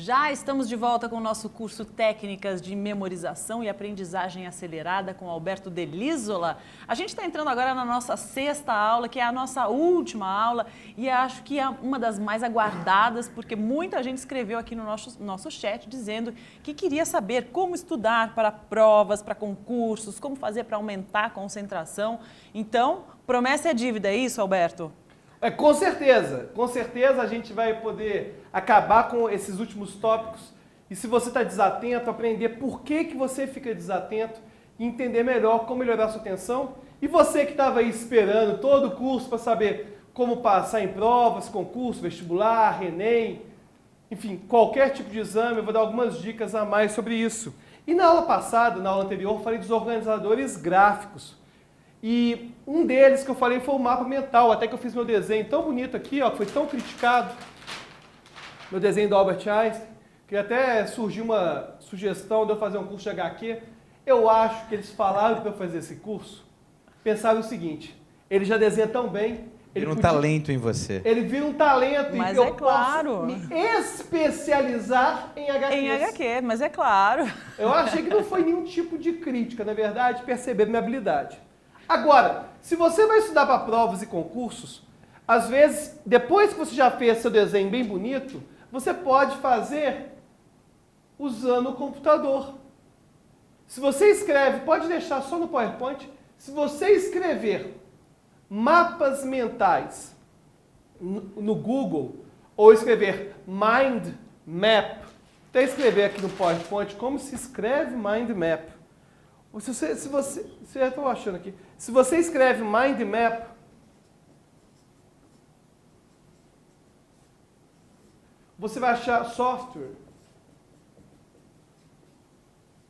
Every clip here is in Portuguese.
Já estamos de volta com o nosso curso Técnicas de Memorização e Aprendizagem Acelerada com Alberto Delisola. A gente está entrando agora na nossa sexta aula, que é a nossa última aula, e acho que é uma das mais aguardadas, porque muita gente escreveu aqui no nosso chat dizendo que queria saber como estudar para provas, para concursos, como fazer para aumentar a concentração. Então, promessa é dívida, é isso, Alberto? Com certeza a gente vai poder acabar com esses últimos tópicos e se você está desatento, aprender por que você fica desatento e entender melhor como melhorar a sua atenção. E você que estava aí esperando todo o curso para saber como passar em provas, concurso, vestibular, Enem, enfim, qualquer tipo de exame, eu vou dar algumas dicas a mais sobre isso. E na aula passada, na aula anterior, eu falei dos organizadores gráficos. E um deles que eu falei foi o mapa mental, até que eu fiz meu desenho tão bonito aqui, ó, que foi tão criticado, meu desenho do Albert Einstein, que até surgiu uma sugestão de eu fazer um curso de HQ. Eu acho que eles falaram para eu fazer esse curso, pensaram o seguinte, ele já desenha tão bem, Vira um talento em você. Ele vira um talento mas e eu claro. posso me especializar em HQs. Em HQ, mas é claro. Eu achei que não foi nenhum tipo de crítica, na verdade, perceber minha habilidade. Agora, se você vai estudar para provas e concursos, às vezes, depois que você já fez seu desenho bem bonito, você pode fazer usando o computador. Se você escreve, pode deixar só no PowerPoint, se você escrever mapas mentais no Google, ou escrever Mind Map, até escrever aqui no PowerPoint como se escreve Mind Map. Se eu achando aqui, se você escreve Mind Map, você vai achar software.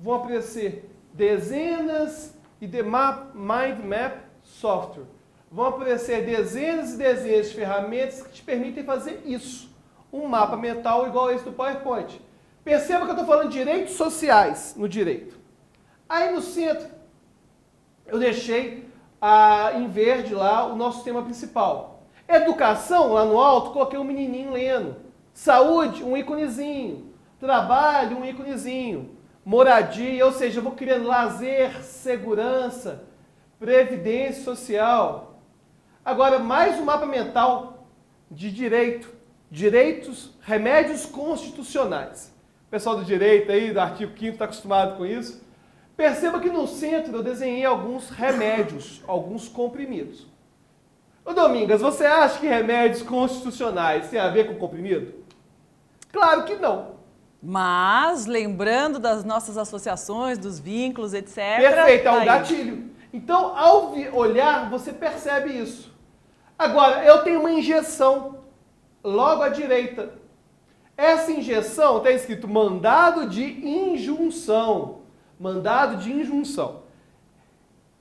Vão aparecer dezenas de Mind Map software. Vão aparecer dezenas e dezenas de ferramentas que te permitem fazer isso. Um mapa mental igual esse do PowerPoint. Perceba que eu estou falando de direitos sociais no direito. Aí no centro, eu deixei em verde lá o nosso tema principal. Educação, lá no alto, coloquei um menininho lendo. Saúde, um íconezinho. Trabalho, um íconezinho. Moradia, ou seja, eu vou criando lazer, segurança, previdência social. Agora, mais um mapa mental de direito. Direitos, remédios constitucionais. O pessoal do direito aí, do artigo 5º, está acostumado com isso. Perceba que no centro eu desenhei alguns remédios, alguns comprimidos. Ô Domingas, você acha que remédios constitucionais têm a ver com comprimido? Claro que não. Mas, lembrando das nossas associações, dos vínculos, etc. Perfeito, é um gatilho. Então, ao olhar, você percebe isso. Agora, eu tenho uma injeção logo à direita. Essa injeção está escrito mandado de injunção. Mandado de injunção.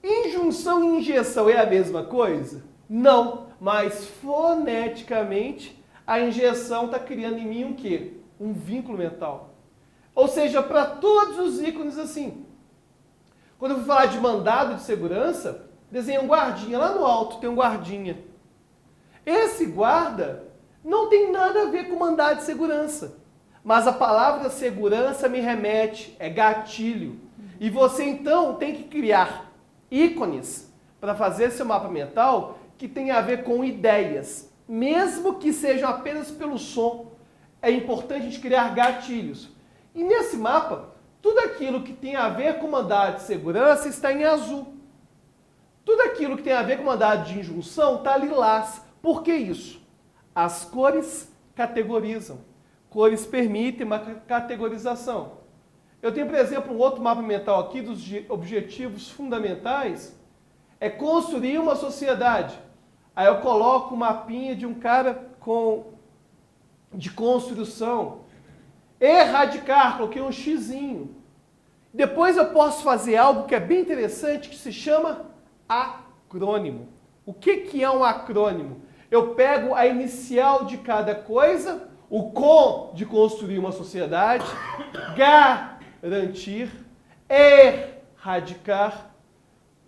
Injunção e injeção é a mesma coisa? Não, mas foneticamente a injeção está criando em mim um quê? Um vínculo mental. Ou seja, para todos os ícones assim. Quando eu vou falar de mandado de segurança, desenha um guardinha. Lá no alto tem um guardinha. Esse guarda não tem nada a ver com mandado de segurança. Mas a palavra segurança me remete, é gatilho. E você então tem que criar ícones para fazer seu mapa mental que tem a ver com ideias. Mesmo que sejam apenas pelo som, é importante a gente criar gatilhos. E nesse mapa, tudo aquilo que tem a ver com mandado de segurança está em azul. Tudo aquilo que tem a ver com mandado de injunção está lilás. Por que isso? As cores categorizam. Cores permitem uma categorização. Eu tenho, por exemplo, um outro mapa mental aqui dos objetivos fundamentais. É construir uma sociedade. Aí eu coloco um mapinha de um cara de construção. Erradicar, coloquei um xizinho. Depois eu posso fazer algo que é bem interessante, que se chama acrônimo. O que é um acrônimo? Eu pego a inicial de cada coisa, o com de construir uma sociedade, garantir, erradicar,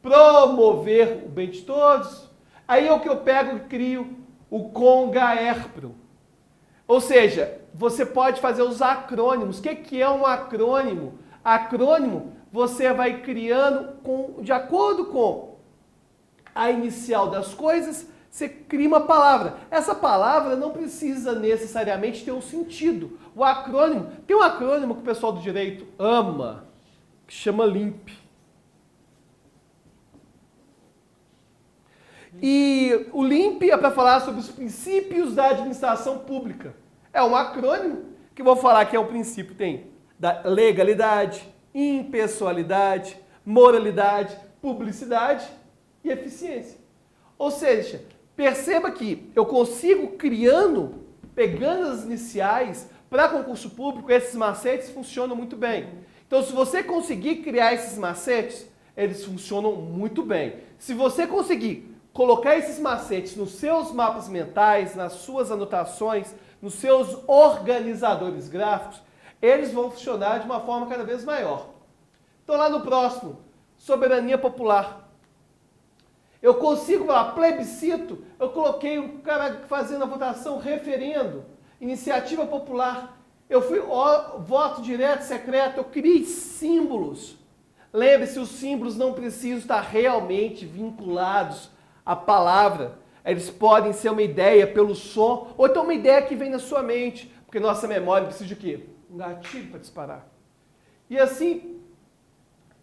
promover o bem de todos. Aí é o que eu pego e crio o congaerpro. Ou seja, você pode fazer os acrônimos. O que é um acrônimo? Acrônimo você vai criando de acordo com a inicial das coisas, você cria uma palavra. Essa palavra não precisa necessariamente ter um sentido. O acrônimo, tem um acrônimo que o pessoal do direito ama, que chama LIMP. E o LIMP é para falar sobre os princípios da administração pública. É um acrônimo que eu vou falar que é o princípio, tem da legalidade, impessoalidade, moralidade, publicidade e eficiência. Ou seja, perceba que eu consigo pegando as iniciais, para concurso público, esses macetes funcionam muito bem. Então, se você conseguir criar esses macetes, eles funcionam muito bem. Se você conseguir colocar esses macetes nos seus mapas mentais, nas suas anotações, nos seus organizadores gráficos, eles vão funcionar de uma forma cada vez maior. Então, lá no próximo, soberania popular. Eu consigo falar plebiscito, eu coloquei um cara fazendo a votação, referendo, iniciativa popular. Eu fui voto direto, secreto, eu criei símbolos. Lembre-se, os símbolos não precisam estar realmente vinculados à palavra. Eles podem ser uma ideia pelo som, ou então uma ideia que vem na sua mente, porque nossa memória precisa de quê? Um gatilho para disparar. E assim,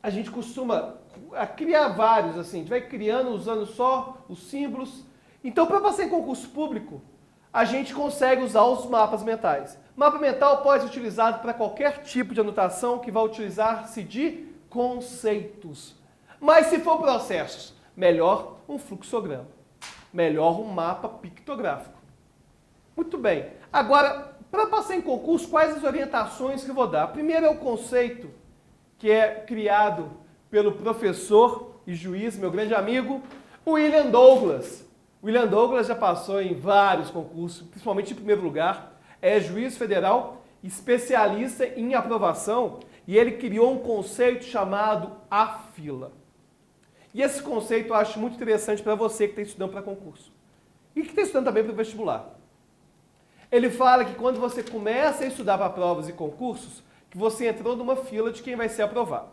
a gente costuma criar vários, assim, a gente vai criando, usando só os símbolos. Então, para passar em concurso público, a gente consegue usar os mapas mentais. Mapa mental pode ser utilizado para qualquer tipo de anotação que vai utilizar-se de conceitos. Mas se for processos, melhor um fluxograma. Melhor um mapa pictográfico. Muito bem. Agora, para passar em concurso, quais as orientações que eu vou dar? Primeiro é o conceito, que é criado pelo professor e juiz, meu grande amigo, William Douglas. William Douglas já passou em vários concursos, principalmente em primeiro lugar. É juiz federal, especialista em aprovação, e ele criou um conceito chamado a fila. E esse conceito eu acho muito interessante para você que está estudando para concurso. E que está estudando também para o vestibular. Ele fala que quando você começa a estudar para provas e concursos, que você entrou numa fila de quem vai ser aprovado.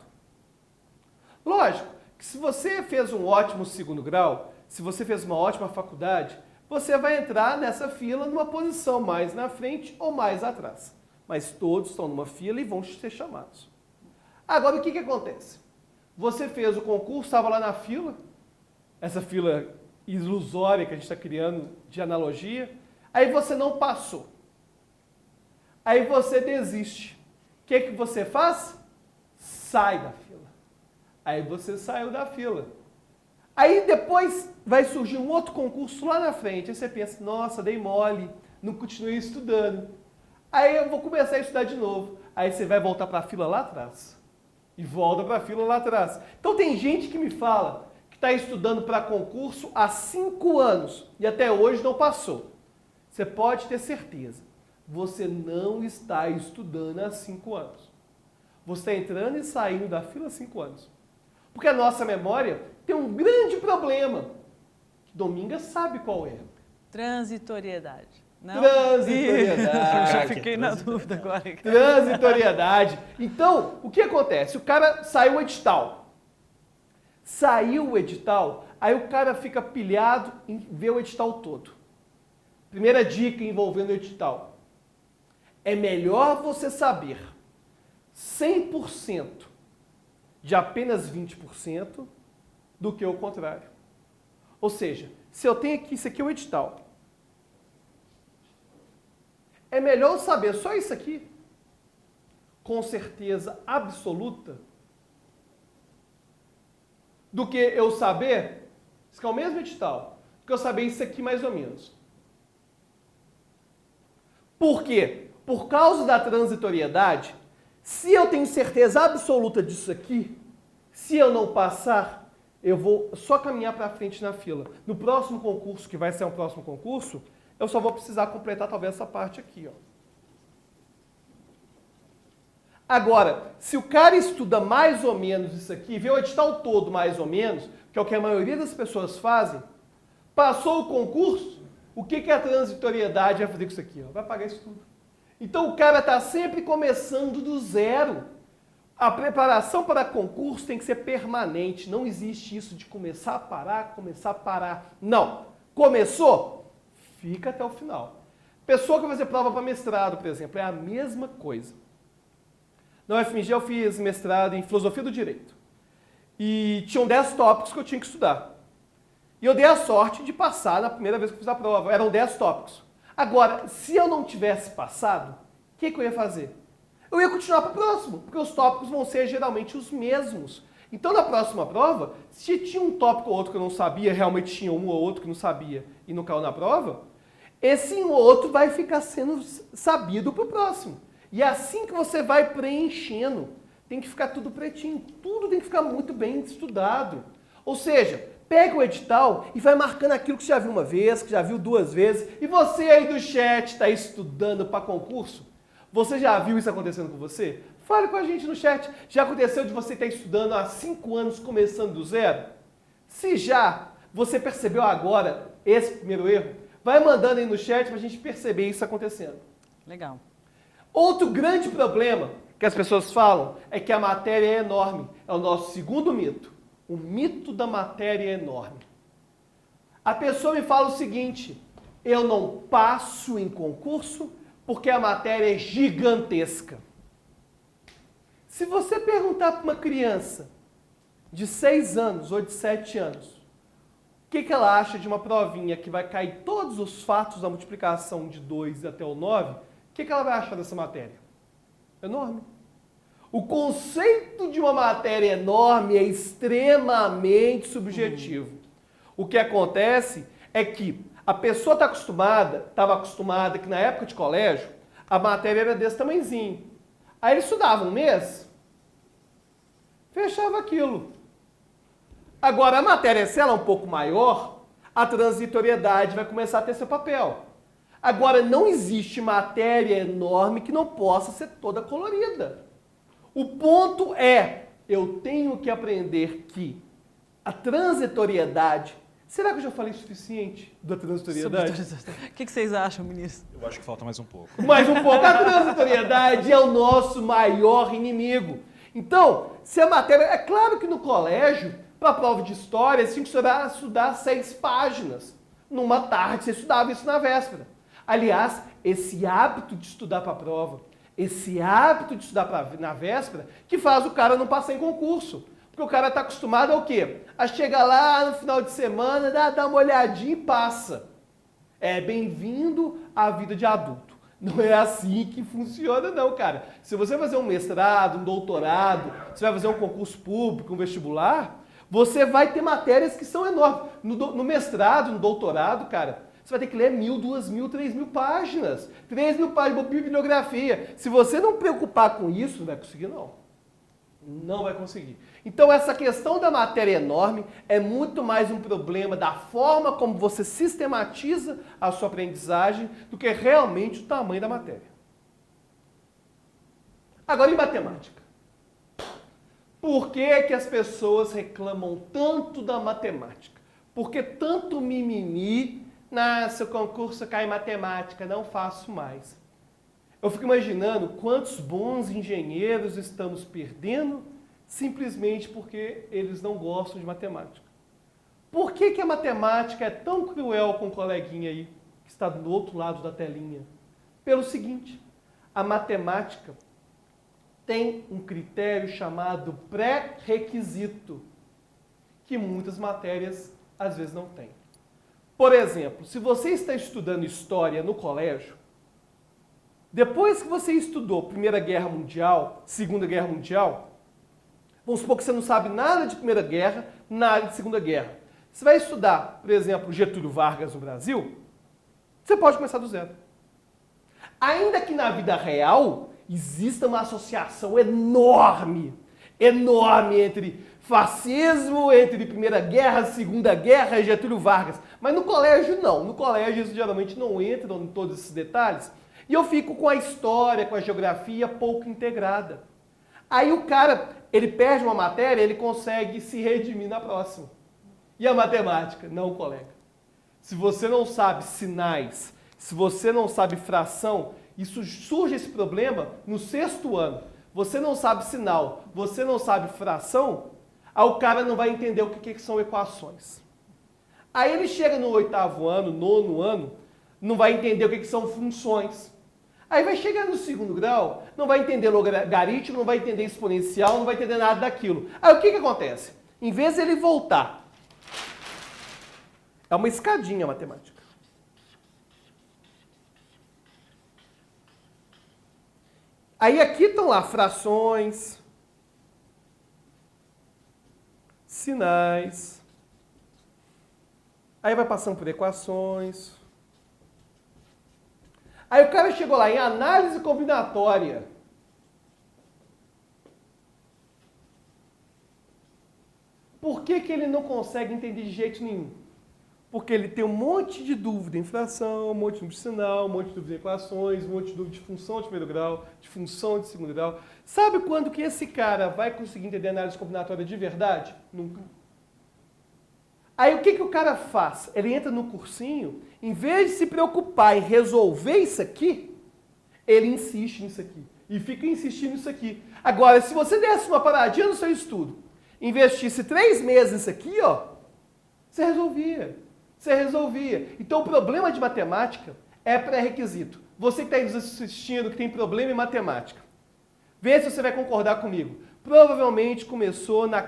Lógico que se você fez um ótimo segundo grau, se você fez uma ótima faculdade, você vai entrar nessa fila numa posição mais na frente ou mais atrás. Mas todos estão numa fila e vão ser chamados. Agora, o que acontece? Você fez o concurso, estava lá na fila, essa fila ilusória que a gente está criando de analogia, aí você não passou. Aí você desiste. O que você faz? Sai da fila. Aí você saiu da fila. Aí depois vai surgir um outro concurso lá na frente. Aí você pensa, nossa, dei mole, não continuei estudando. Aí eu vou começar a estudar de novo. Aí você vai voltar para a fila lá atrás. E volta para a fila lá atrás. Então tem gente que me fala que está estudando para concurso há 5 anos e até hoje não passou. Você pode ter certeza, você não está estudando há 5 anos. Você está entrando e saindo da fila há 5 anos. Porque a nossa memória tem um grande problema. Dominga sabe qual é. Transitoriedade. Não? Transitoriedade. Já fiquei na dúvida agora. Transitoriedade. Então, o que acontece? O cara saiu o edital. Saiu o edital, aí o cara fica pilhado em ver o edital todo. Primeira dica envolvendo o edital. É melhor você saber 100% de apenas 20% do que o contrário. Ou seja, se eu tenho aqui, isso aqui é o edital. É melhor eu saber só isso aqui, com certeza absoluta, do que eu saber, isso que é o mesmo edital, do que eu saber isso aqui mais ou menos. Por quê? Por causa da transitoriedade, se eu tenho certeza absoluta disso aqui, se eu não passar, eu vou só caminhar para frente na fila. No próximo concurso, que vai ser um próximo concurso, eu só vou precisar completar talvez essa parte aqui, ó. Agora, se o cara estuda mais ou menos isso aqui, vê o edital todo mais ou menos, que é o que a maioria das pessoas fazem, passou o concurso, o que a transitoriedade vai fazer com isso aqui? Ó? Vai apagar isso tudo. Então o cara está sempre começando do zero. A preparação para concurso tem que ser permanente. Não existe isso de começar a parar, começar a parar. Não. Começou? Fica até o final. Pessoa que vai fazer prova para mestrado, por exemplo, é a mesma coisa. Na UFMG eu fiz mestrado em Filosofia do Direito. E tinham 10 tópicos que eu tinha que estudar. E eu dei a sorte de passar na primeira vez que eu fiz a prova. Eram 10 tópicos. Agora, se eu não tivesse passado, o que eu ia fazer? Eu ia continuar para o próximo, porque os tópicos vão ser geralmente os mesmos. Então, na próxima prova, se tinha um tópico ou outro que eu não sabia, realmente tinha um ou outro que não sabia e não caiu na prova, esse um ou outro vai ficar sendo sabido para o próximo. E é assim que você vai preenchendo. Tem que ficar tudo pretinho, tudo tem que ficar muito bem estudado. Ou seja, pega o edital e vai marcando aquilo que você já viu uma vez, que já viu 2 vezes. E você aí do chat está estudando para concurso? Você já viu isso acontecendo com você? Fale com a gente no chat. Já aconteceu de você estar estudando há 5 anos, começando do zero? Se já, você percebeu agora esse primeiro erro? Vai mandando aí no chat para a gente perceber isso acontecendo. Legal. Outro grande problema que as pessoas falam é que a matéria é enorme. É o nosso segundo mito. O mito da matéria é enorme. A pessoa me fala o seguinte: eu não passo em concurso porque a matéria é gigantesca. Se você perguntar para uma criança de 6 anos ou de 7 anos, o que ela acha de uma provinha que vai cair todos os fatos da multiplicação de 2 até o 9, o que ela vai achar dessa matéria? Enorme. O conceito de uma matéria enorme é extremamente subjetivo. O que acontece é que a pessoa estava acostumada que na época de colégio, a matéria era desse tamanhozinho. Aí ele estudava um mês, fechava aquilo. Agora, a matéria, se ela é um pouco maior, a transitoriedade vai começar a ter seu papel. Agora, não existe matéria enorme que não possa ser toda colorida. O ponto é, eu tenho que aprender que a transitoriedade... Será que eu já falei o suficiente da transitoriedade? O que vocês acham, ministro? Eu acho que falta mais um pouco. Mais um pouco. A transitoriedade é o nosso maior inimigo. Então, se a matéria... É claro que no colégio, para a prova de história, você tinha que estudar 6 páginas. Numa tarde, você estudava isso na véspera. Aliás, esse hábito de estudar para a prova, esse hábito de estudar na véspera, que faz o cara não passar em concurso. Porque o cara está acostumado ao quê? A chegar lá no final de semana, dá uma olhadinha e passa. É bem-vindo à vida de adulto. Não é assim que funciona não, cara. Se você vai fazer um mestrado, um doutorado, você vai fazer um concurso público, um vestibular, você vai ter matérias que são enormes. No mestrado, no doutorado, cara, você vai ter que ler 1.000, 2.000, 3.000 páginas. 3.000 páginas de bibliografia. Se você não preocupar com isso, não vai conseguir não. Não vai conseguir. Então essa questão da matéria enorme é muito mais um problema da forma como você sistematiza a sua aprendizagem do que realmente o tamanho da matéria. Agora em matemática. Por que as pessoas reclamam tanto da matemática? Por que tanto mimimi? Seu concurso cai em matemática, não faço mais. Eu fico imaginando quantos bons engenheiros estamos perdendo simplesmente porque eles não gostam de matemática. Por que a matemática é tão cruel com o coleguinha aí, que está do outro lado da telinha? Pelo seguinte, a matemática tem um critério chamado pré-requisito, que muitas matérias às vezes não têm. Por exemplo, se você está estudando história no colégio, depois que você estudou Primeira Guerra Mundial, Segunda Guerra Mundial, vamos supor que você não sabe nada de Primeira Guerra, nada de Segunda Guerra. Você vai estudar, por exemplo, Getúlio Vargas no Brasil, você pode começar do zero. Ainda que na vida real exista uma associação enorme entre fascismo, entre Primeira Guerra, Segunda Guerra e Getúlio Vargas. Mas no colégio não. No colégio eles geralmente não entram em todos esses detalhes. E eu fico com a história, com a geografia pouco integrada. Aí o cara, ele perde uma matéria, ele consegue se redimir na próxima. E a matemática? Não, colega. Se você não sabe sinais, se você não sabe fração, Isso surge esse problema no 6º ano. Você não sabe sinal, você não sabe fração, aí o cara não vai entender o que são equações. Aí ele chega no 8º ano, 9º ano, não vai entender o que são funções. Aí vai chegar no 2º grau, não vai entender logaritmo, não vai entender exponencial, não vai entender nada daquilo. Aí o que acontece? Em vez de ele voltar, é uma escadinha a matemática. Aí aqui estão lá frações, sinais, aí vai passando por equações. Aí o cara chegou lá em análise combinatória. Por que ele não consegue entender de jeito nenhum? Porque ele tem um monte de dúvida em fração, um monte de dúvida de sinal, um monte de dúvida em equações, um monte de dúvida de função de 1º grau, de função de 2º grau. Sabe quando que esse cara vai conseguir entender análise combinatória de verdade? Nunca. Aí o que o cara faz? Ele entra no cursinho, em vez de se preocupar em resolver isso aqui, ele insiste nisso aqui. E fica insistindo nisso aqui. Agora, se você desse uma paradinha no seu estudo, investisse 3 meses nisso aqui, ó, você resolvia. Você resolvia. Então o problema de matemática é pré-requisito. Você que está nos assistindo, que tem problema em matemática, vê se você vai concordar comigo. Provavelmente começou na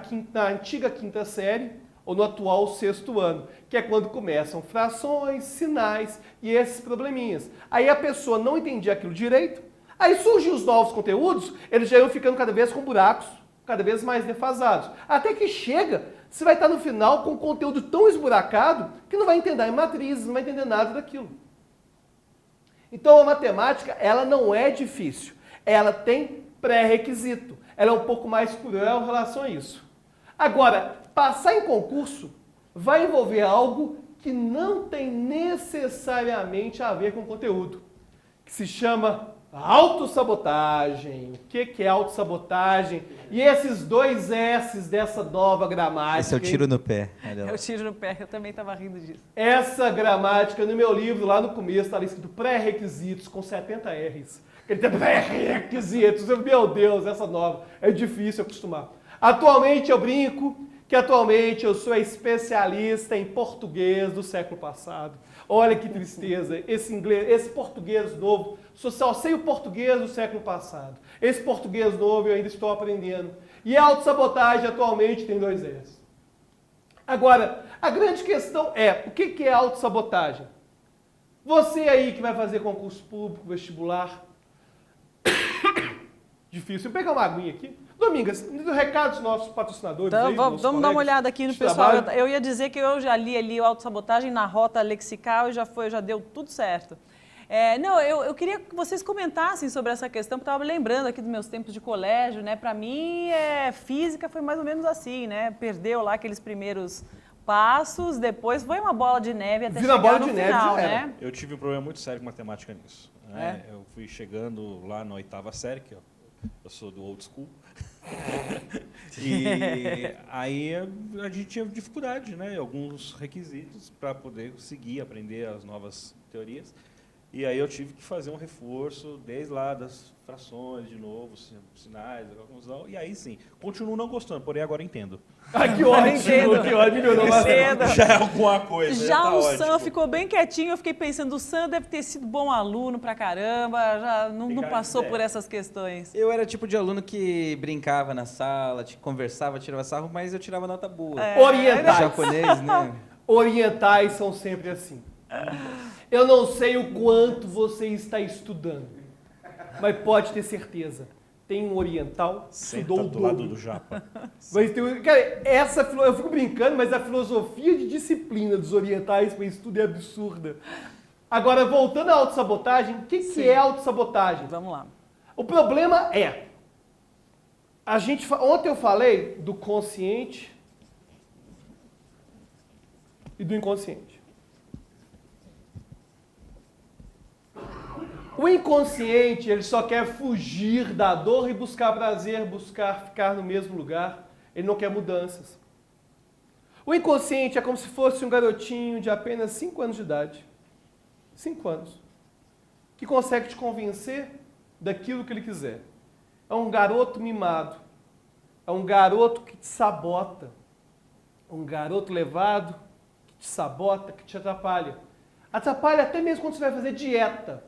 antiga 5ª série, ou no atual 6º ano, que é quando começam frações, sinais e esses probleminhas. Aí a pessoa não entendia aquilo direito, aí surgem os novos conteúdos, eles já iam ficando cada vez com buracos, cada vez mais defasados. Até que chega, você vai estar no final com um conteúdo tão esburacado que não vai entender matrizes, não vai entender nada daquilo. Então a matemática, ela não é difícil, ela tem pré-requisito, ela é um pouco mais cruel em relação a isso. Agora, passar em concurso vai envolver algo que não tem necessariamente a ver com o conteúdo, que se chama autossabotagem. O que é autossabotagem? E esses 2 S's dessa nova gramática. Esse é o tiro no pé. É o tiro no pé, eu também estava rindo disso. Essa gramática, no meu livro, lá no começo, estava escrito pré-requisitos com 70 R's. Ele tem pré-requisitos. Meu Deus, essa nova. É difícil acostumar. Atualmente eu brinco que atualmente eu sou especialista em português do século passado. Olha que tristeza, esse português novo, só sei o português do século passado. Esse português novo eu ainda estou aprendendo. E a autossabotagem atualmente tem 2 S. Agora, a grande questão é, o que é autossabotagem? Você aí que vai fazer concurso público, vestibular, difícil. Eu vou pegar uma aguinha aqui. Domingas, recados dos nossos patrocinadores. Então, aí, vamos dar uma olhada aqui no pessoal. trabalho. Eu ia dizer que eu já li ali o autossabotagem na rota lexical e já deu tudo certo. Eu queria que vocês comentassem sobre essa questão, porque eu estava lembrando aqui dos meus tempos de colégio, né? Para mim, física foi mais ou menos assim, né? Perdeu lá aqueles primeiros passos, depois foi uma bola de neve até Vira chegar bola no de neve, final, já era. né? Eu tive um problema muito sério com matemática nisso. Né? Eu fui chegando lá na 8ª série, que eu sou do old school. E aí a gente tinha dificuldade, né? Alguns requisitos para poder conseguir aprender as novas teorias. E aí eu tive que fazer um reforço desde lá das frações, de novo, sinais, confusão. E aí sim, continuo não gostando, porém agora entendo. Ah, que ótimo, que ótimo, melhorou bastante. Já é alguma coisa, Já tá o ótimo. Sam ficou bem quietinho, eu fiquei pensando, o Sam deve ter sido bom aluno pra caramba, já não passou por essas questões. Eu era tipo de aluno que brincava na sala, conversava, tirava sarro, mas eu tirava nota boa. Orientais. Japonês, né? Orientais são sempre assim. Eu não sei o quanto você está estudando, mas pode ter certeza. Tem um oriental, estudou o do lado dobro. do japa. Mas cara, eu fico brincando, mas a filosofia de disciplina dos orientais para estudo é absurda. Agora, voltando à autossabotagem, o que é autossabotagem? Vamos lá. O problema é, ontem eu falei do consciente e do inconsciente. O inconsciente, ele só quer fugir da dor e buscar prazer, buscar ficar no mesmo lugar. Ele não quer mudanças. O inconsciente é como se fosse um garotinho de apenas 5 anos de idade. 5 anos. que consegue te convencer daquilo que ele quiser. É um garoto mimado. É um garoto que te sabota. Um garoto levado que te sabota, que te atrapalha. Atrapalha até mesmo quando você vai fazer dieta.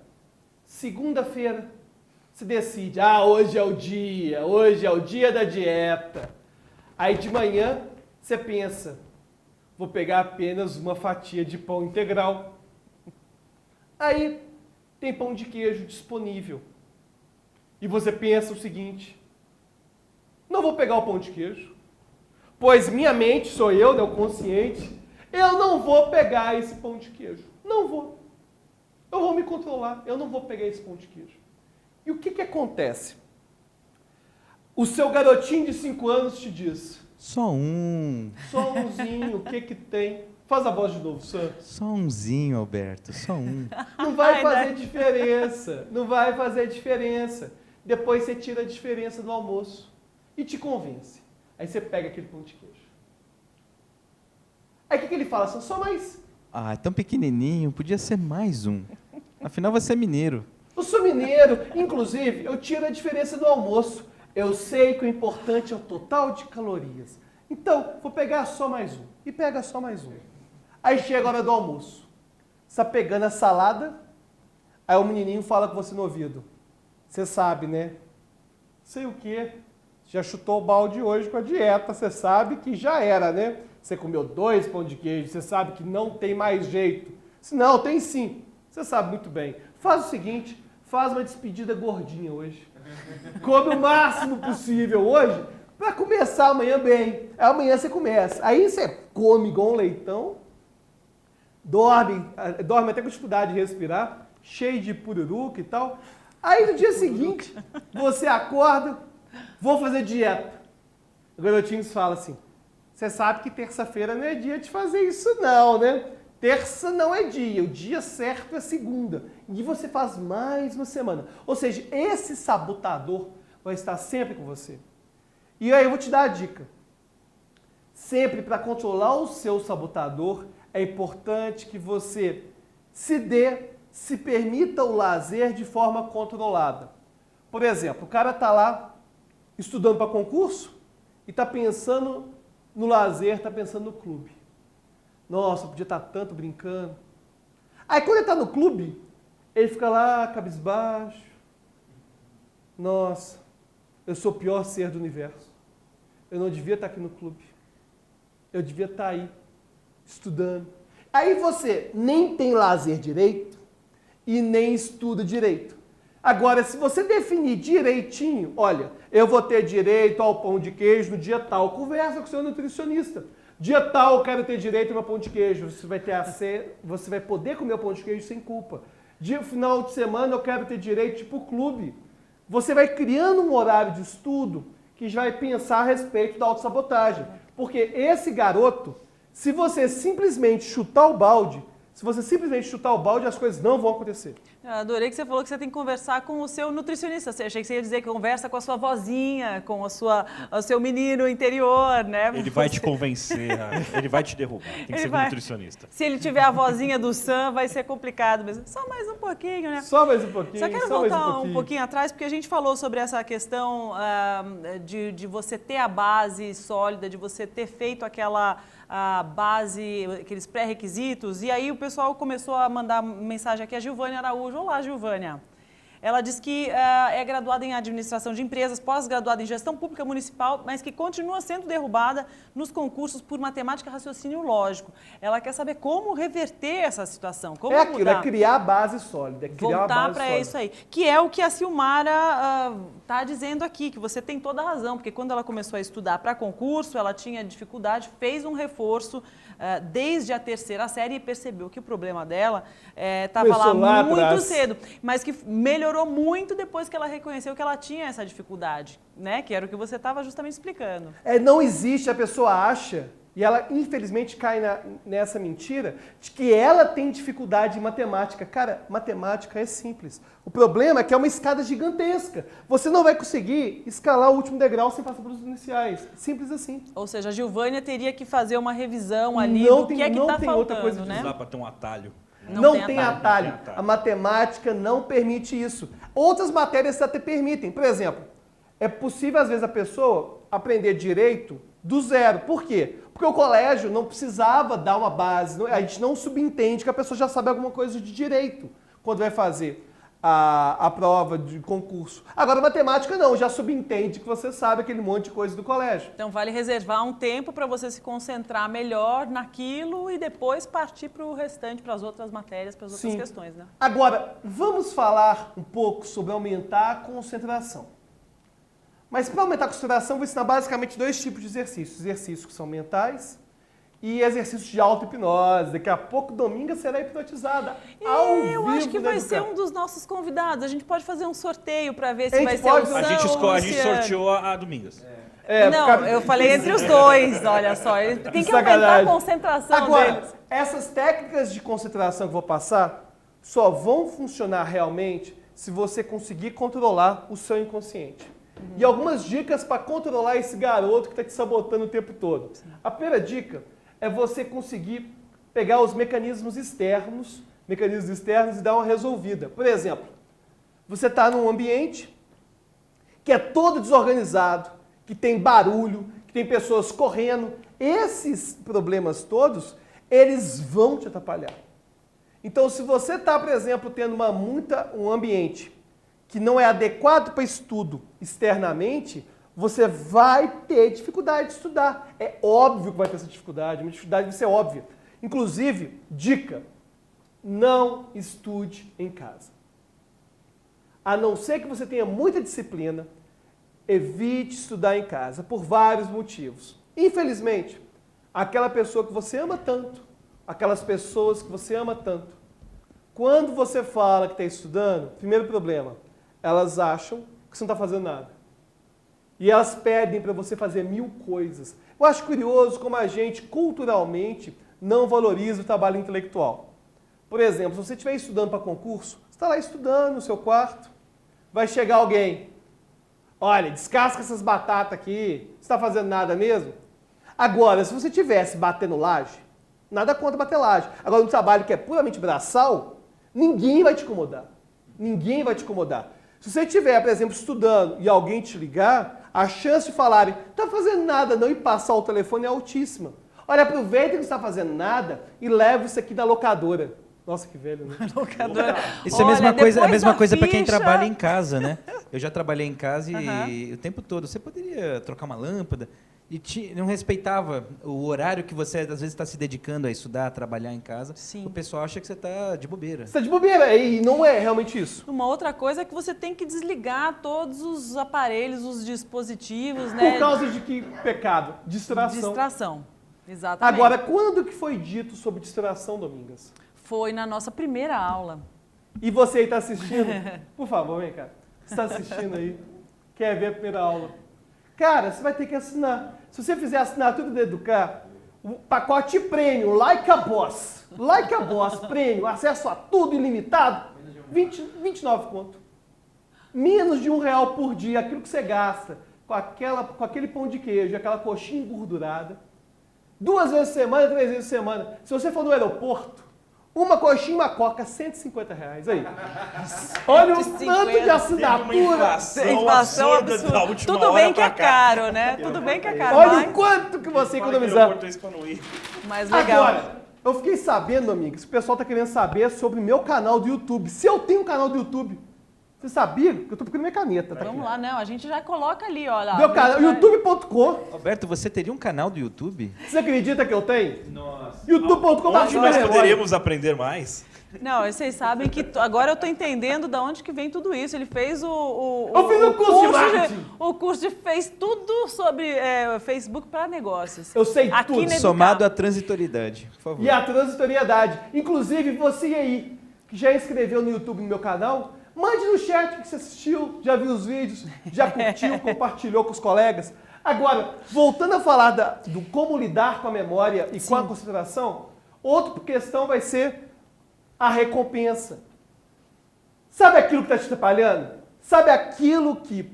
Segunda-feira, você decide, hoje é o dia da dieta. Aí de manhã, você pensa, vou pegar apenas uma fatia de pão integral. Aí tem pão de queijo disponível. E você pensa o seguinte, não vou pegar o pão de queijo, pois minha mente, sou eu, né, o consciente, eu não vou pegar esse pão de queijo. Não vou. Eu vou me controlar, eu não vou pegar esse pão de queijo. E o que acontece? O seu garotinho de 5 anos te diz, Só um. só umzinho, o que tem? Faz a voz de novo, Sam. Só umzinho, Alberto. Só um. Não vai fazer diferença. Não vai fazer diferença. Depois você tira a diferença do almoço e te convence. Aí você pega aquele pão de queijo. Aí o que ele fala? Só mais. Ah, é tão pequenininho. Podia ser mais um. Afinal, você é mineiro. Eu sou mineiro. Inclusive, eu tiro a diferença do almoço. Eu sei que o importante é o total de calorias. Então, vou pegar só mais um. E pega só mais um. Aí chega a hora do almoço. Você está pegando a salada, aí o menininho fala com você no ouvido. Você sabe, né? Sei o quê. Já chutou o balde hoje com a dieta. Você sabe que já era, né? Você comeu 2 pão de queijo. Você sabe que não tem mais jeito. Se não, tem sim. Você sabe muito bem. Faz o seguinte, faz uma despedida gordinha hoje. Come o máximo possível hoje para começar amanhã bem. Amanhã você começa. Aí você come igual um leitão, dorme até com dificuldade de respirar, cheio de pururuca e tal. Aí no dia seguinte, você acorda, vou fazer dieta. O garotinho fala assim, você sabe que terça-feira não é dia de fazer isso não, né? Terça não é dia, o dia certo é segunda. E você faz mais uma semana. Ou seja, esse sabotador vai estar sempre com você. E aí eu vou te dar a dica. Sempre para controlar o seu sabotador, é importante que você se permita o lazer de forma controlada. Por exemplo, o cara está lá estudando para concurso e está pensando no lazer, está pensando no clube. Nossa, podia estar tanto brincando. Aí quando ele está no clube, ele fica lá, cabisbaixo. Nossa, eu sou o pior ser do universo. Eu não devia estar aqui no clube. Eu devia estar aí, estudando. Aí você nem tem lazer direito e nem estuda direito. Agora, se você definir direitinho, olha, eu vou ter direito ao pão de queijo no dia tal, conversa com o seu nutricionista. Dia tal eu quero ter direito ao meu pão de queijo. Você vai poder comer o pão de queijo sem culpa. Dia final de semana eu quero ter direito tipo clube. Você vai criando um horário de estudo que já vai pensar a respeito da autossabotagem. Porque esse garoto, se você simplesmente chutar o balde, as coisas não vão acontecer. Eu adorei que você falou que você tem que conversar com o seu nutricionista. Achei que você ia dizer que conversa com a sua vozinha, com o seu menino interior, né? Ele vai te convencer, ele vai te derrubar. Tem que ser um nutricionista. Se ele tiver a vozinha do Sam, vai ser complicado mesmo. Só mais um pouquinho, né? Só mais um pouquinho. Só quero voltar um pouquinho atrás, porque a gente falou sobre essa questão de você ter a base sólida, de você ter feito aquela base, aqueles pré-requisitos, e aí o pessoal começou a mandar mensagem aqui, a Gilvânia Araújo. Olá, Gilvânia. Ela diz que é graduada em administração de empresas, pós-graduada em gestão pública municipal, mas que continua sendo derrubada nos concursos por matemática e raciocínio lógico. Ela quer saber como reverter essa situação, como aquilo, mudar. é criar a base sólida, Voltar para isso aí, que é o que a Silmara está dizendo aqui, que você tem toda a razão, porque quando ela começou a estudar para concurso, ela tinha dificuldade, fez um reforço desde a 3ª série e percebeu que o problema dela estava lá muito cedo, mas que melhorou muito depois que ela reconheceu que ela tinha essa dificuldade, né? Que era o que você estava justamente explicando. Não existe, a pessoa acha, e ela infelizmente cai nessa mentira, de que ela tem dificuldade em matemática. Cara, matemática é simples. O problema é que é uma escada gigantesca. Você não vai conseguir escalar o último degrau sem passar pelos iniciais. Simples assim. Ou seja, a Gilvânia teria que fazer uma revisão ali do que é que está faltando, outra coisa né? Não dá para ter um atalho. Não tem atalho. A matemática não permite isso. Outras matérias até permitem. Por exemplo, é possível, às vezes, a pessoa aprender direito do zero. Por quê? Porque o colégio não precisava dar uma base. A gente não subentende que a pessoa já sabe alguma coisa de direito quando vai fazer a prova de concurso. Agora, matemática não, já subentende que você sabe aquele monte de coisa do colégio. Então, vale reservar um tempo para você se concentrar melhor naquilo e depois partir para o restante, para as outras matérias, para as outras questões, né? Agora, vamos falar um pouco sobre aumentar a concentração. Mas para aumentar a concentração, eu vou ensinar basicamente 2 tipos de exercícios. Exercícios que são mentais e exercícios de auto-hipnose. Daqui a pouco, Dominga será hipnotizada ao vivo. Eu acho que vai ser um dos nossos convidados. A gente pode fazer um sorteio para ver se vai ser opção, a gente sorteou a Domingas. Não, eu falei entre os dois, olha só. Tem que aumentar a concentração Agora, deles. essas técnicas de concentração que eu vou passar só vão funcionar realmente se você conseguir controlar o seu inconsciente. E algumas dicas para controlar esse garoto que está te sabotando o tempo todo. A primeira dica é você conseguir pegar os mecanismos externos e dar uma resolvida. Por exemplo, você está num ambiente que é todo desorganizado, que tem barulho, que tem pessoas correndo. Esses problemas todos, eles vão te atrapalhar. Então, se você está, por exemplo, tendo um ambiente que não é adequado para estudo externamente, você vai ter dificuldade de estudar. É óbvio que vai ter essa dificuldade, uma dificuldade vai ser óbvia. Inclusive, dica, não estude em casa. A não ser que você tenha muita disciplina, evite estudar em casa, por vários motivos. Infelizmente, aquela pessoa que você ama tanto, aquelas pessoas que você ama tanto, quando você fala que está estudando, primeiro problema, elas acham que você não está fazendo nada. E elas pedem para você fazer 1000 coisas. Eu acho curioso como a gente, culturalmente, não valoriza o trabalho intelectual. Por exemplo, se você estiver estudando para concurso, você está lá estudando no seu quarto, vai chegar alguém, olha, descasca essas batatas aqui, você está fazendo nada mesmo? Agora, se você estivesse batendo laje, nada contra bater laje. Agora, um trabalho que é puramente braçal, ninguém vai te incomodar. Ninguém vai te incomodar. Se você estiver, por exemplo, estudando e alguém te ligar, a chance de falarem, não está fazendo nada não, e passar o telefone é altíssima. Olha, aproveita que não está fazendo nada e leva isso aqui da locadora. Nossa, que velho, né? Locadora. Isso é a mesma coisa para quem trabalha em casa, né? Eu já trabalhei em casa e o tempo todo você poderia trocar uma lâmpada e não respeitava o horário que você às vezes está se dedicando a estudar, a trabalhar em casa. Sim. O pessoal acha que você está de bobeira. Você está de bobeira e não é realmente isso. Uma outra coisa é que você tem que desligar todos os aparelhos, os dispositivos, né? Por causa de que pecado? Distração. Distração, exatamente. Agora, quando que foi dito sobre distração, Domingas? Foi na nossa primeira aula. E você aí está assistindo? Por favor, vem cá. Você está assistindo aí? Quer ver a primeira aula? Cara, você vai ter que assinar. Se você fizer a assinatura do Educar, o pacote prêmio, Like a Boss, prêmio, acesso a tudo ilimitado, 29 conto. Menos de R$1 por dia, aquilo que você gasta com aquele pão de queijo, aquela coxinha engordurada. 2 vezes por semana, 3 vezes por semana. Se você for no aeroporto, uma coxinha e uma coca, R$150. Aí. Olha o tanto de assinatura. Inflação absurda. Tudo bem que é caro, né? Tudo bem que é caro. Olha o quanto que você economizar. Mas legal. Agora, eu fiquei sabendo, amigos, que o pessoal está querendo saber sobre o meu canal do YouTube. Se eu tenho um canal do YouTube, você sabia? Que eu estou procurando minha caneta. Tá Vamos aqui. lá, não. A gente já coloca ali, olha. Meu canal, youtube.com. Roberto, você teria um canal do YouTube? Você acredita que eu tenho? Nossa. youtube.com. Onde nós poderíamos aprender mais? Não, vocês sabem que agora eu estou entendendo de onde que vem tudo isso. Ele fez Eu fiz um curso de marketing. O curso fez tudo sobre Facebook para negócios. Eu sei Aqui tudo. na Educar. Somado à transitoriedade, por favor. E a transitoriedade. Inclusive, você aí, que já inscreveu no YouTube no meu canal, mande no chat que você assistiu, já viu os vídeos, já curtiu, compartilhou com os colegas. Agora, voltando a falar do como lidar com a memória e com a concentração, outra questão vai ser a recompensa. Sabe aquilo que está te atrapalhando? Sabe aquilo que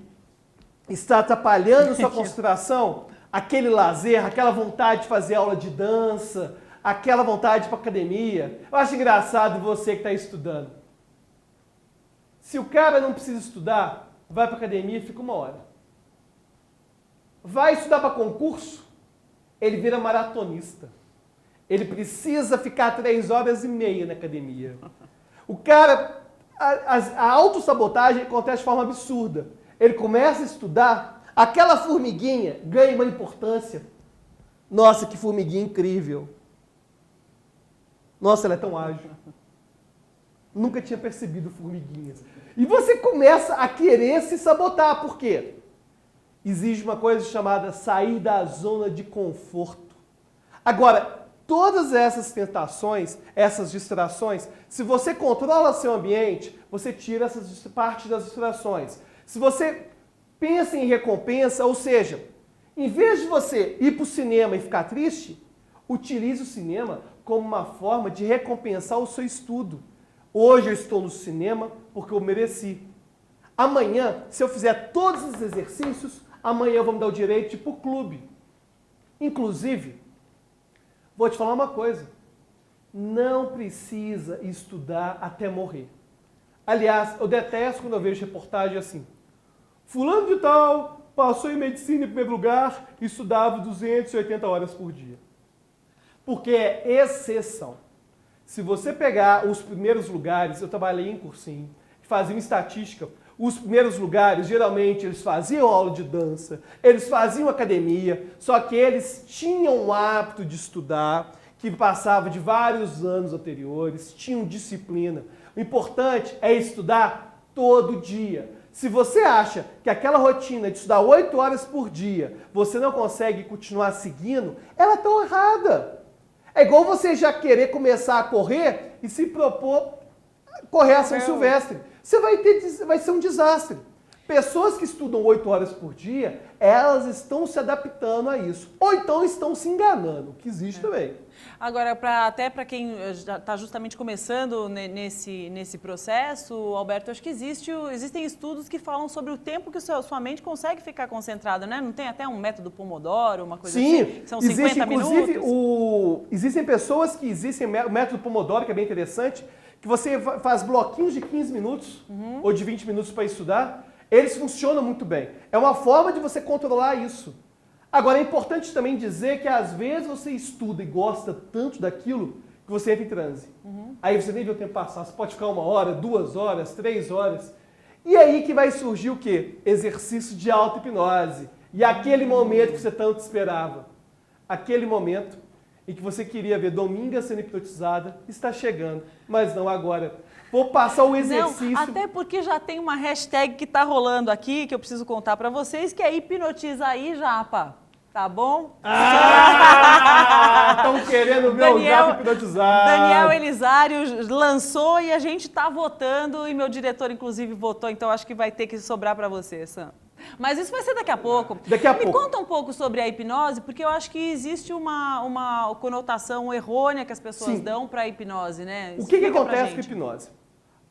está atrapalhando sua concentração? Aquele lazer, aquela vontade de fazer aula de dança, aquela vontade para academia. Eu acho engraçado você que está estudando. Se o cara não precisa estudar, vai para academia e fica 1 hora. Vai estudar para concurso, ele vira maratonista. Ele precisa ficar 3h30 na academia. O cara, a autossabotagem acontece de forma absurda. Ele começa a estudar, aquela formiguinha ganha uma importância. Nossa, que formiguinha incrível. Nossa, ela é tão ágil. Nunca tinha percebido formiguinhas. E você começa a querer se sabotar. Por quê? Existe uma coisa chamada sair da zona de conforto. Agora, todas essas tentações, essas distrações, se você controla seu ambiente, você tira essas parte das distrações. Se você pensa em recompensa, ou seja, em vez de você ir para o cinema e ficar triste, utilize o cinema como uma forma de recompensar o seu estudo. Hoje eu estou no cinema porque eu mereci. Amanhã, se eu fizer todos os exercícios, amanhã eu vou me dar o direito de ir para o clube. Inclusive, vou te falar uma coisa. Não precisa estudar até morrer. Aliás, eu detesto quando eu vejo reportagem assim. Fulano de tal passou em medicina em primeiro lugar e estudava 280 horas por dia. Porque é exceção. Se você pegar os primeiros lugares, eu trabalhei em cursinho, fazia estatística, os primeiros lugares, geralmente, eles faziam aula de dança, eles faziam academia, só que eles tinham o hábito de estudar, que passava de vários anos anteriores, tinham disciplina. O importante é estudar todo dia. Se você acha que aquela rotina de estudar 8 horas por dia, você não consegue continuar seguindo, ela está errada. É igual você já querer começar a correr e se propor correr a São Silvestre. Você vai ser um desastre. Pessoas que estudam 8 horas por dia, elas estão se adaptando a isso. Ou então estão se enganando, que existe também. Agora, até para quem está justamente começando nesse processo, Alberto, acho que existem estudos que falam sobre o tempo que sua mente consegue ficar concentrada, né? Não tem até um método Pomodoro, uma coisa assim? Sim, são 50 inclusive, minutos? Existem pessoas que existem o método Pomodoro, que é bem interessante, que você faz bloquinhos de 15 minutos ou de 20 minutos para estudar. Eles funcionam muito bem. É uma forma de você controlar isso. Agora, é importante também dizer que às vezes você estuda e gosta tanto daquilo que você entra em transe. Aí você nem vê o tempo passar. Você pode ficar 1 hora, 2 horas, 3 horas. E aí que vai surgir o quê? Exercício de auto-hipnose. E aquele momento que você tanto esperava. Aquele momento em que você queria ver Dominga sendo hipnotizada, está chegando. Mas não agora. Vou passar o exercício. Não, até porque já tem uma hashtag que está rolando aqui, que eu preciso contar para vocês, que é hipnotiza aí, Japa. Tá bom? Estão querendo ver o Japa hipnotizado. Daniel Elisário lançou e a gente está votando, e meu diretor, inclusive, votou, então acho que vai ter que sobrar para você, Sam. Mas isso vai ser daqui a pouco. Me conta um pouco sobre a hipnose, porque eu acho que existe uma conotação errônea que as pessoas dão para a hipnose, né? O que acontece com a hipnose?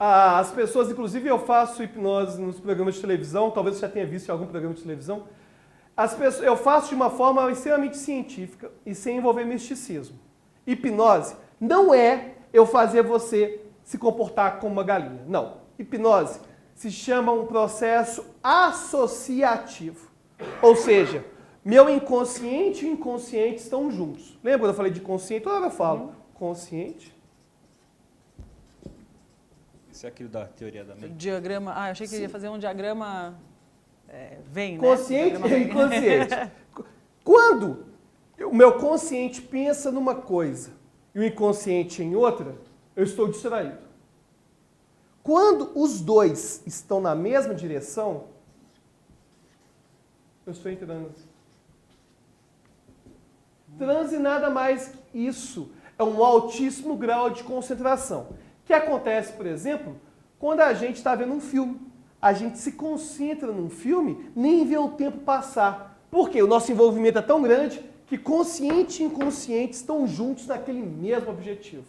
As pessoas, inclusive eu faço hipnose nos programas de televisão, talvez você já tenha visto em algum programa de televisão. Eu faço de uma forma extremamente científica e sem envolver misticismo. Hipnose não é eu fazer você se comportar como uma galinha. Não. Hipnose se chama um processo associativo. Ou seja, meu inconsciente e o inconsciente estão juntos. Lembra quando eu falei de consciente? Toda hora eu falo consciente. Isso é aquilo da teoria da mente. Diagrama. Eu achei que ia fazer um diagrama. Consciente né? e inconsciente. Quando o meu consciente pensa numa coisa e o inconsciente em outra, eu estou distraído. Quando os dois estão na mesma direção, eu estou em transe. Transe nada mais que isso. É um altíssimo grau de concentração. Que acontece, por exemplo, quando a gente está vendo um filme. A gente se concentra num filme, nem vê o tempo passar. Por quê? O nosso envolvimento é tão grande que consciente e inconsciente estão juntos naquele mesmo objetivo.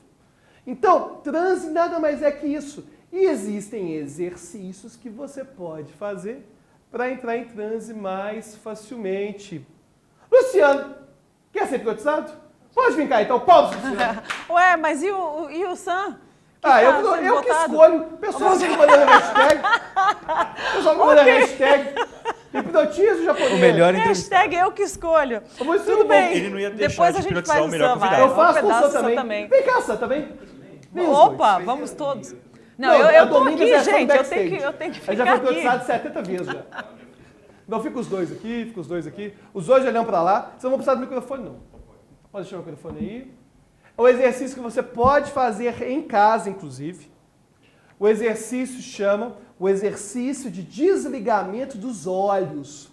Então, transe nada mais é que isso. E existem exercícios que você pode fazer para entrar em transe mais facilmente. Luciano, quer ser hipnotizado? Pode vir cá, então. Palmas, Luciano. Ué, mas e o Sam? Eu que escolho. O pessoal fica mandando hashtag. O pessoal fica mandando hashtag. Hipnotiza o japonês. O melhor entrevistado. Hashtag eu que escolho. Tudo bem. Ele não ia deixar Depois de a gente hipnotizar faz o melhor Sam, vai. convidado. Eu faço com o pedaço Sam do Sam também. Vem cá, Sam, também. Vem os Opa, dois. vamos todos. Não, Não, eu a tô Domingas aqui, é só gente. backstage. Eu tenho que Ele ficar já foi aqui. hipnotizado 70 vezes já. Não, fica os dois aqui, fica os dois aqui. Os dois olhando pra lá. Vocês não vão precisar do microfone, não. Pode deixar o microfone aí. É um exercício que você pode fazer em casa, inclusive. O exercício chama o exercício de desligamento dos olhos.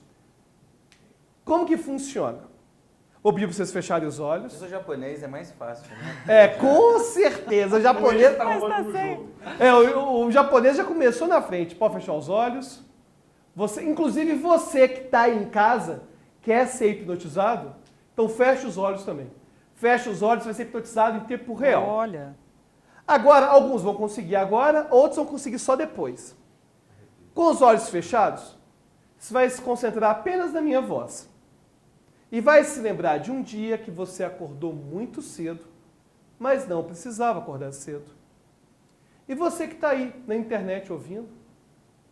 Como que funciona? Vou pedir para vocês fecharem os olhos. Eu sou japonês, é mais fácil, né? Com certeza. O japonês Mas tá sem. o japonês já começou na frente. Pode fechar os olhos. Inclusive você que está aí em casa, quer ser hipnotizado, então fecha os olhos também. Fecha os olhos, você vai ser hipnotizado em tempo real. Olha. Agora, alguns vão conseguir agora, outros vão conseguir só depois. Com os olhos fechados, você vai se concentrar apenas na minha voz. E vai se lembrar de um dia que você acordou muito cedo, mas não precisava acordar cedo. E você que está aí na internet ouvindo,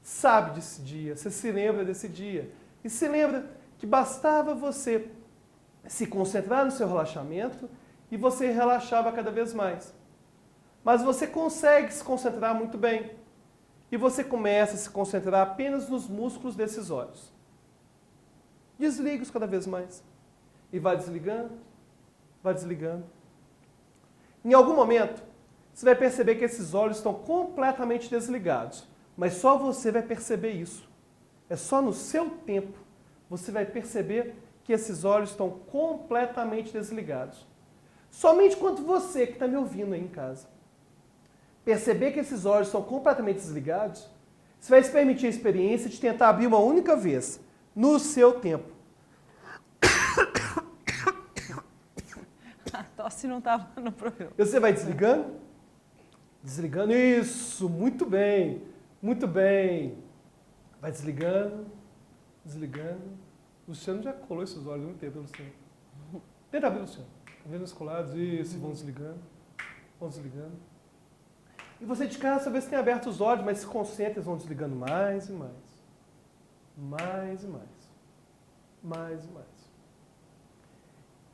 sabe desse dia, você se lembra desse dia. E se lembra que bastava você se concentrar no seu relaxamento e você relaxava cada vez mais. Mas você consegue se concentrar muito bem. E você começa a se concentrar apenas nos músculos desses olhos. Desliga-os cada vez mais. E vai desligando, vai desligando. Em algum momento, você vai perceber que esses olhos estão completamente desligados. Mas só você vai perceber isso. É só no seu tempo você vai perceber que esses olhos estão completamente desligados. Somente quando você que está me ouvindo aí em casa perceber que esses olhos estão completamente desligados, você vai se permitir a experiência de tentar abrir uma única vez, no seu tempo. A tosse não estava no programa. Você vai desligando, desligando, isso, muito bem, muito bem. Vai desligando, desligando. O Luciano já colou esses olhos há muito tempo, Luciano. Tenta abrir, Luciano. Vendo os colados, isso, vão desligando, vão desligando. E você de casa, talvez tenha aberto os olhos, mas se concentra, eles vão desligando mais e mais. Mais e mais. Mais e mais.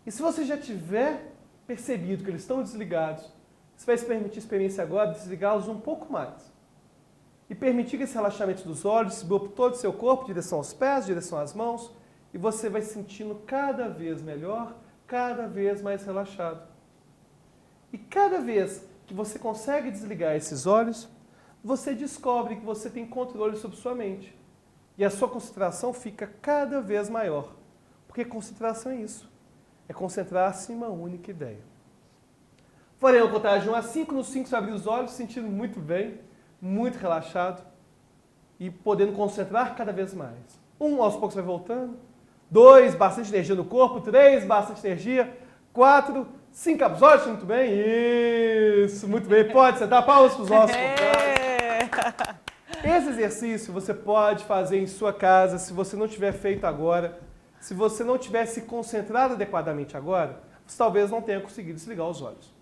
E se você já tiver percebido que eles estão desligados, você vai se permitir a experiência agora de desligá-los um pouco mais. E permitir que esse relaxamento dos olhos distribua por todo o seu corpo, direção aos pés, direção às mãos, e você vai se sentindo cada vez melhor, cada vez mais relaxado. E cada vez que você consegue desligar esses olhos, você descobre que você tem controle sobre sua mente. E a sua concentração fica cada vez maior. Porque concentração é isso. É concentrar-se em uma única ideia. Farei uma contagem de 1 a 5. No 5 você vai abrir os olhos, se sentindo muito bem, muito relaxado e podendo concentrar cada vez mais. 1, aos poucos vai voltando. 2, bastante energia no corpo. 3, bastante energia. 4, 5, abre os olhos, muito bem. Isso, muito bem. Pode sentar, palmas para os nossos convidados. Esse exercício você pode fazer em sua casa, se você não tiver feito agora. Se você não tiver se concentrado adequadamente agora, você talvez não tenha conseguido desligar os olhos.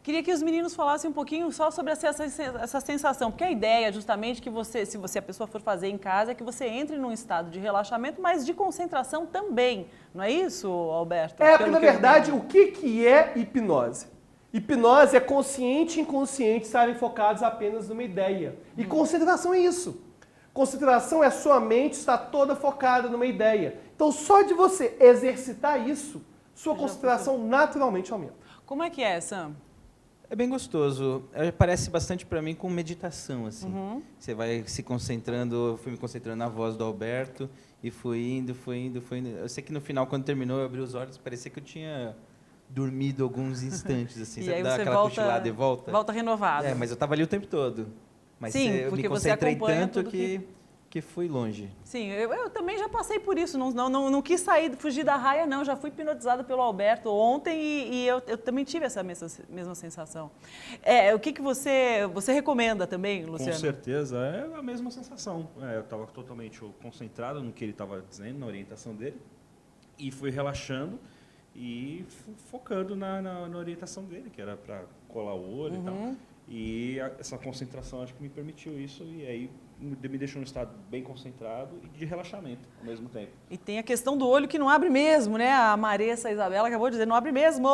Queria que os meninos falassem um pouquinho só sobre essa sensação, porque a ideia é justamente que você, se a pessoa for fazer em casa, é que você entre num estado de relaxamento, mas de concentração também. Não é isso, Alberto? Porque na verdade, o que é hipnose? Hipnose é consciente e inconsciente estarem focados apenas numa ideia. E concentração é isso. Concentração é a sua mente estar toda focada numa ideia. Então, só de você exercitar isso, sua concentração naturalmente aumenta. Como é que é, Sam? É bem gostoso. Parece bastante para mim com meditação, assim. Você vai se concentrando, eu fui me concentrando na voz do Alberto e fui indo. Eu sei que no final, quando terminou, eu abri os olhos, parecia que eu tinha dormido alguns instantes, assim. E Você aí dá você aquela cochilada e volta. Volta renovado. Mas eu estava ali o tempo todo. Mas Sim, eu porque me você concentrei acompanha tanto tudo que fui longe. Sim, eu também já passei por isso, não quis sair, fugir da raia, não, já fui hipnotizada pelo Alberto ontem e eu também tive essa mesma sensação. O que você recomenda também, Luciano? Com certeza, é a mesma sensação. Eu estava totalmente concentrado no que ele estava dizendo, na orientação dele, e fui relaxando, e focando na orientação dele, que era para colar o olho e tal. E essa concentração acho que me permitiu isso, e aí me deixou num estado bem concentrado e de relaxamento ao mesmo tempo. E tem a questão do olho que não abre mesmo, né? A Maressa, a Isabela acabou de dizer, não abre mesmo.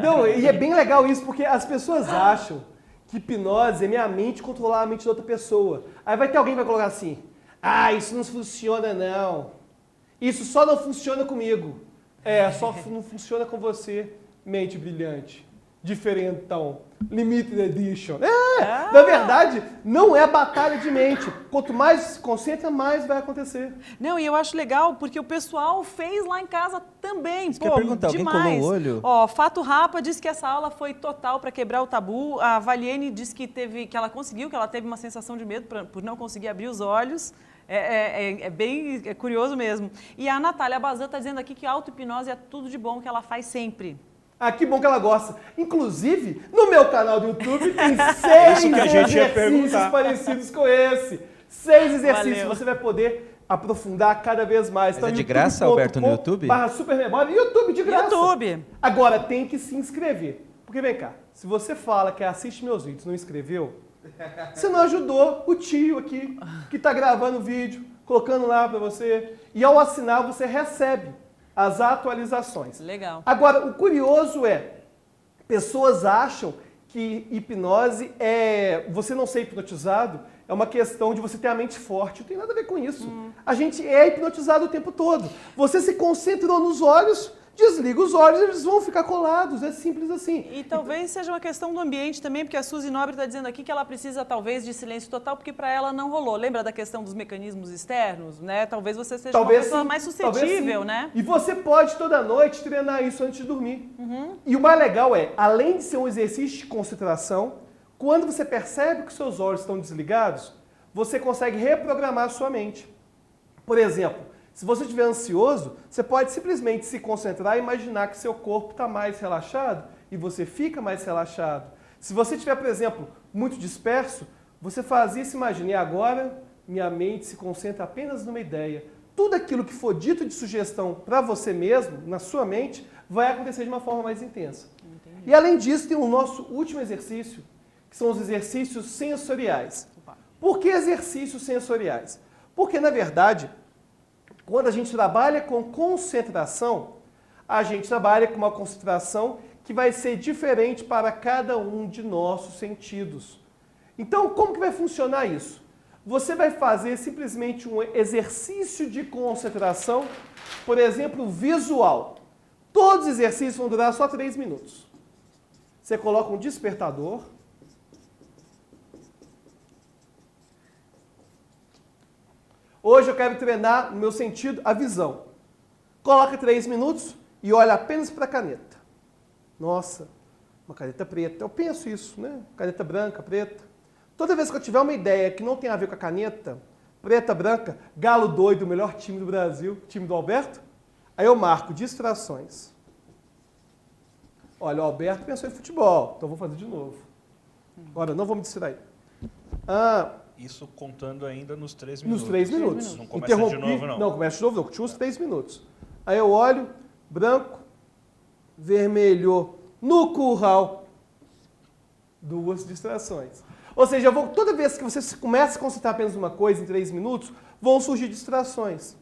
Não, e é bem legal isso, porque as pessoas acham que hipnose é minha mente controlar a mente da outra pessoa. Aí vai ter alguém que vai colocar assim, isso não funciona não. Isso só não funciona comigo. Só não funciona com você, mente brilhante, diferentão, limited edition. Na verdade, não é batalha de mente. Quanto mais se concentra, mais vai acontecer. Não, e eu acho legal, porque o pessoal fez lá em casa também. Isso que eu ia perguntar, alguém demais. colou o olho? Ó, Fato Rapa disse que essa aula foi total para quebrar o tabu. A Valiene disse que ela conseguiu, que ela teve uma sensação de medo por não conseguir abrir os olhos. É bem curioso mesmo. E a Natália Bazan está dizendo aqui que a auto-hipnose é tudo de bom que ela faz sempre. Que bom que ela gosta. Inclusive, no meu canal do YouTube tem 6 Isso que a gente ia exercícios perguntar. parecidos com esse. 6 exercícios. Valeu. Você vai poder aprofundar cada vez mais. Mas é de graça, Alberto, no YouTube? /supermemória. YouTube de graça. YouTube. Agora, tem que se inscrever. Porque vem cá, se você fala que assiste meus vídeos e não inscreveu, você não ajudou o tio aqui, que está gravando o vídeo, colocando lá para você. E ao assinar, você recebe as atualizações. Legal. Agora, o curioso pessoas acham que hipnose você não ser hipnotizado é uma questão de você ter a mente forte. Não tem nada a ver com isso. A gente é hipnotizado o tempo todo. Você se concentrou nos olhos, desliga os olhos, eles vão ficar colados. É simples assim. E talvez seja uma questão do ambiente também, porque a Suzy Nobre está dizendo aqui que ela precisa talvez de silêncio total, porque para ela não rolou. Lembra da questão dos mecanismos externos, né? Talvez você seja uma pessoa mais suscetível, né? E você pode toda noite treinar isso antes de dormir. E o mais legal além de ser um exercício de concentração, quando você percebe que seus olhos estão desligados, você consegue reprogramar a sua mente. Por exemplo, se você estiver ansioso, você pode simplesmente se concentrar e imaginar que seu corpo está mais relaxado e você fica mais relaxado. Se você estiver, por exemplo, muito disperso, você faz isso e imagina, e agora minha mente se concentra apenas numa ideia. Tudo aquilo que for dito de sugestão para você mesmo, na sua mente, vai acontecer de uma forma mais intensa. Entendi. E além disso, tem o nosso último exercício, que são os exercícios sensoriais. Por que exercícios sensoriais? Porque, na verdade, quando a gente trabalha com concentração, a gente trabalha com uma concentração que vai ser diferente para cada um de nossos sentidos. Então, como que vai funcionar isso? Você vai fazer simplesmente um exercício de concentração, por exemplo, visual. Todos os exercícios vão durar só 3 minutos. Você coloca um despertador. Hoje eu quero treinar no meu sentido a visão. Coloca 3 minutos e olha apenas para a caneta. Nossa, uma caneta preta. Eu penso isso, né? Caneta branca, preta. Toda vez que eu tiver uma ideia que não tem a ver com a caneta, preta, branca, Galo doido, o melhor time do Brasil, time do Alberto, aí eu marco distrações. Olha, o Alberto pensou em futebol, então vou fazer de novo. Agora, não vou me distrair. Isso contando ainda nos 3 minutos. Nos 3 minutos. Não começa de novo, não. Não, começa de novo, não. Tinha uns 3 minutos. Aí eu olho, branco, vermelho, no curral. 2 distrações. Ou seja, toda vez que você começa a concentrar apenas uma coisa em 3 minutos, vão surgir distrações.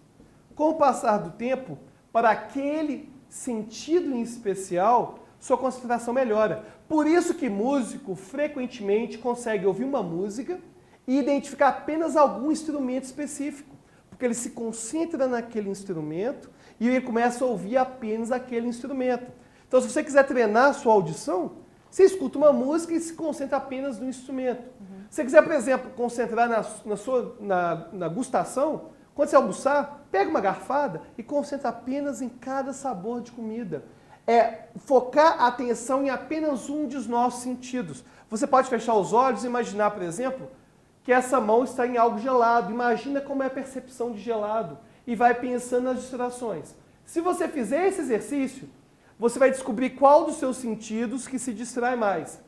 Com o passar do tempo, para aquele sentido em especial, sua concentração melhora. Por isso que músico frequentemente consegue ouvir uma música e identificar apenas algum instrumento específico, porque ele se concentra naquele instrumento e ele começa a ouvir apenas aquele instrumento. Então, se você quiser treinar a sua audição, você escuta uma música e se concentra apenas no instrumento. Se você quiser, por exemplo, concentrar na gustação, quando você almoçar, pega uma garfada e concentra apenas em cada sabor de comida. Focar a atenção em apenas um dos nossos sentidos. Você pode fechar os olhos e imaginar, por exemplo, que essa mão está em algo gelado. Imagina como é a percepção de gelado e vai pensando nas distrações. Se você fizer esse exercício, você vai descobrir qual dos seus sentidos que se distrai mais.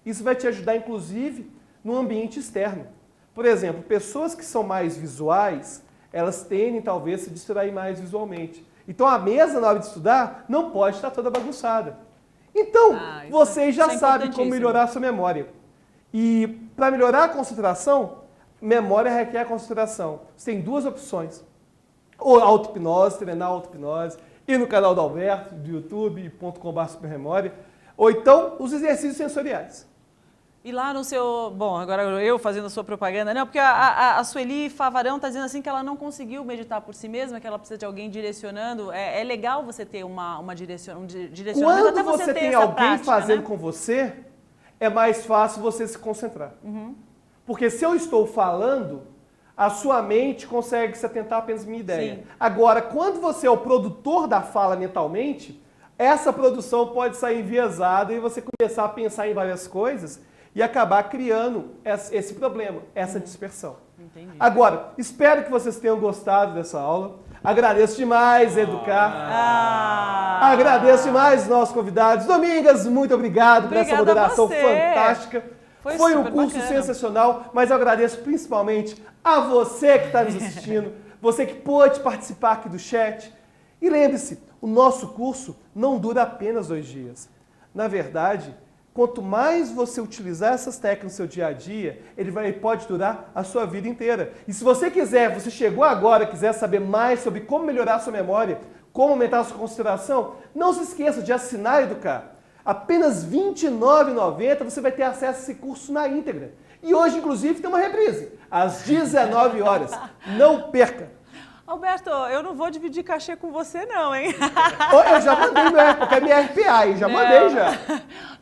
Isso vai te ajudar, inclusive, no ambiente externo. Por exemplo, pessoas que são mais visuais, elas tendem, talvez, a se distrair mais visualmente. Então a mesa, na hora de estudar, não pode estar toda bagunçada. Então, vocês já sabem como melhorar a sua memória. E para melhorar a concentração, memória requer concentração. Você tem duas opções. Ou auto-hipnose, treinar auto-hipnose, ir no canal do Alberto, do youtube.com/supermemória, ou então os exercícios sensoriais. E lá no seu... Bom, agora eu fazendo a sua propaganda, não, porque a Sueli Favarão está dizendo assim que ela não conseguiu meditar por si mesma, que ela precisa de alguém direcionando. É legal você ter um direcionamento. Quando até você ter tem essa alguém prática, fazendo né? com você, é mais fácil você se concentrar. Porque se eu estou falando, a sua mente consegue se atentar apenas à minha ideia. Sim. Agora, quando você é o produtor da fala mentalmente, essa produção pode sair enviesada e você começar a pensar em várias coisas e acabar criando esse problema, essa dispersão. Entendi. Agora, espero que vocês tenham gostado dessa aula. Agradeço demais, Educar. Agradeço demais os nossos convidados. Domingas, muito obrigado por essa moderação fantástica. Foi um curso sensacional, mas eu agradeço principalmente a você que está nos assistindo, você que pôde participar aqui do chat. E lembre-se, o nosso curso não dura apenas 2 dias. Na verdade, quanto mais você utilizar essas técnicas no seu dia a dia, ele pode durar a sua vida inteira. E se você quiser, você chegou agora, quiser saber mais sobre como melhorar a sua memória, como aumentar a sua concentração, não se esqueça de assinar a Educar. Apenas R$ 29,90 você vai ter acesso a esse curso na íntegra. E hoje, inclusive, tem uma reprise, às 19 horas. Não perca! Alberto, eu não vou dividir cachê com você não, hein? Eu já mandei, porque é minha RPA, já mandei já.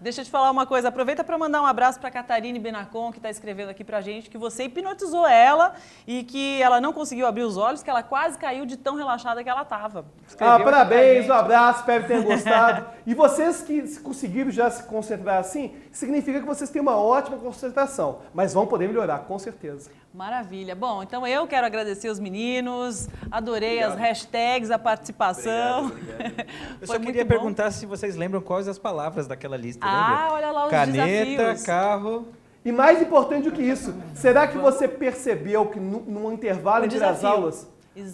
Deixa eu te falar uma coisa, aproveita para mandar um abraço para a Catarine Benacon, que está escrevendo aqui para a gente, que você hipnotizou ela e que ela não conseguiu abrir os olhos, que ela quase caiu de tão relaxada que ela estava. Parabéns, um abraço, espero que tenham gostado. E vocês que conseguiram já se concentrar assim, significa que vocês têm uma ótima concentração, mas vão poder melhorar, com certeza. Maravilha. Bom, então eu quero agradecer os meninos, adorei as hashtags, a participação. Obrigado. Eu só queria perguntar se vocês lembram quais as palavras daquela lista, lembra? Olha lá os Caneta, desafios. Carro... E mais importante do que isso, será que você percebeu que num intervalo entre as aulas,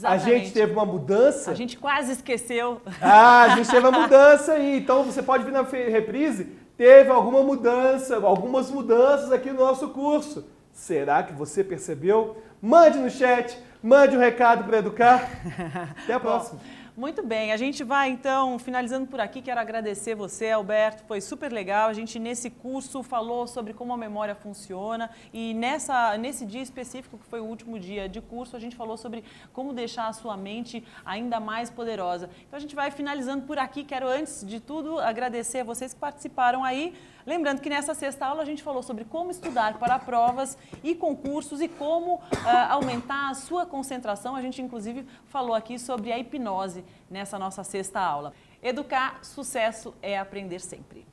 a gente teve uma mudança? A gente quase esqueceu. A gente teve uma mudança aí, então você pode vir na reprise, teve algumas mudanças aqui no nosso curso. Será que você percebeu? Mande no chat, mande um recado para Educar. Até a próxima. Muito bem, a gente vai então finalizando por aqui. Quero agradecer você, Alberto, foi super legal. A gente nesse curso falou sobre como a memória funciona e nesse dia específico, que foi o último dia de curso, a gente falou sobre como deixar a sua mente ainda mais poderosa. Então a gente vai finalizando por aqui. Quero antes de tudo agradecer a vocês que participaram aí. Lembrando que nessa sexta aula a gente falou sobre como estudar para provas e concursos e como aumentar a sua concentração. A gente inclusive falou aqui sobre a hipnose nessa nossa sexta aula. Educar, sucesso é aprender sempre.